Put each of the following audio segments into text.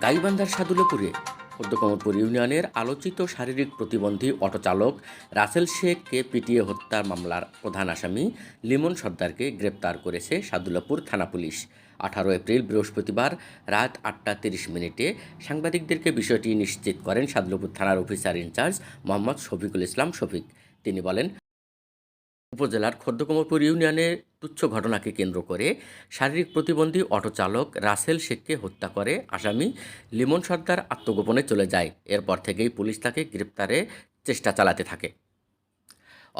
গাইবান্ধার সাদুল্যপুরে পদ্মকমলপুর ইউনিয়নের আলোচিত শারীরিক প্রতিবন্ধী অটোচালক রাসেল শেখকে পিটিয়ে হত্যা মামলার প্রধান আসামি লিমন সর্দারকে গ্রেপ্তার করেছে সাদুল্যপুর থানা পুলিশ। 18 এপ্রিল বৃহস্পতিবার রাত 8:30 সাংবাদিকদেরকে বিষয়টি নিশ্চিত করেন সাদুল্যপুর থানার অফিসার ইনচার্জ মোহাম্মদ শফিকুল ইসলাম শফিক। তিনি বলেন, উপজেলার খোর্দকমলপুর ইউনিয়নের তুচ্ছ ঘটনাকে কেন্দ্র করে শারীরিক প্রতিবন্ধী অটোচালক রাসেল শেখকে হত্যা করে আসামি লিমন সর্দার আত্মগোপনে চলে যায়। এরপর থেকেই পুলিশ তাকে গ্রেপ্তারে চেষ্টা চালাতে থাকে।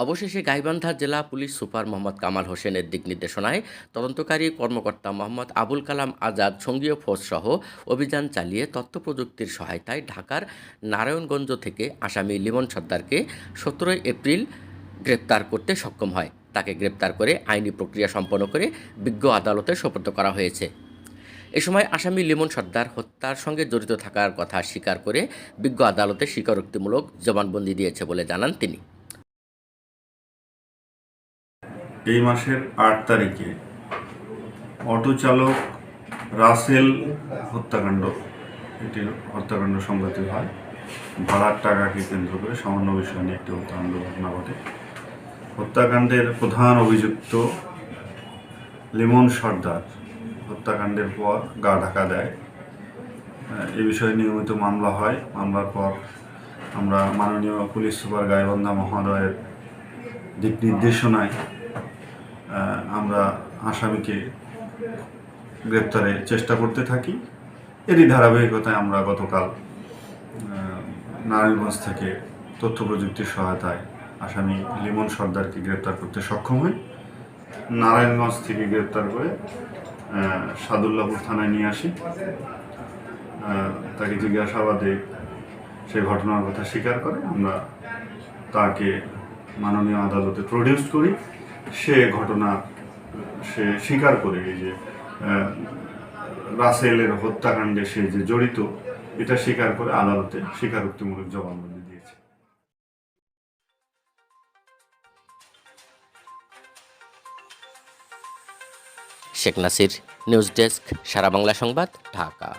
অবশেষে গাইবান্ধা জেলা পুলিশ সুপার মোহাম্মদ কামাল হোসেনের দিক নির্দেশনায় তদন্তকারী কর্মকর্তা মোহাম্মদ আবুল কালাম আজাদ সঙ্গীয় ফোর্সসহ অভিযান চালিয়ে তথ্য প্রযুক্তির সহায়তায় ঢাকার নারায়ণগঞ্জ থেকে আসামি লিমন সর্দারকে 17 এপ্রিল গ্রেপ্তার করতে সক্ষম হয়। তাকে গ্রেপ্তার করে আইনি প্রক্রিয়া সম্পন্ন করে বিজ্ঞ আদালতে সোপর্দ করা হয়েছে। এ সময় আসামি লিমন সর্দার হত্যার সঙ্গে জড়িত থাকার কথা স্বীকার করে বিজ্ঞ আদালতে স্বীকারোক্তিমূলক জবানবন্দি দিয়েছে বলে জানান তিনি। এই মাসের 8 তারিখে অটো চালক রাসেল হত্যাকাণ্ড সংঘটিত হয়। ভাড়ার টাকাকে কেন্দ্র করে সামান্য বিষয় নিয়ে একটি হত্যাকাণ্ড ঘটনা ঘটে। হত্যাকাণ্ডের প্রধান অভিযুক্ত লিমন সর্দার হত্যাকাণ্ডের পর গা ঢাকা দেয়। এ বিষয়ে নিয়মিত মামলা হয়। মামলার পর আমরা মাননীয় পুলিশ সুপার গাইবান্ধা মহোদয়ের দিক নির্দেশনায় আমরা আসামিকে গ্রেপ্তারের চেষ্টা করতে থাকি। এরই ধারাবাহিকতায় আমরা গতকাল নারায়ণগঞ্জ থেকে তথ্য প্রযুক্তির সহায়তায় আসামি লিমন সর্দারকে গ্রেপ্তার করতে সক্ষম হই। নারায়ণগঞ্জ থেকে গ্রেপ্তার করে সাদুল্যপুর থানায় নিয়ে আসি। তাকে জিজ্ঞাসাবাদে সেই ঘটনার কথা স্বীকার করে আমরা তাকে মাননীয় আদালতে প্রডিউস করি। সে স্বীকার করে এই যে রাসেলের হত্যাকাণ্ডে সে যে জড়িত এটা স্বীকার করে আদালতে স্বীকারোক্তিমূলক জবানবন্দি দিয়েছে। শেখ নাসির, নিউজ ডেস্ক, সারা বাংলা সংবাদ, ঢাকা।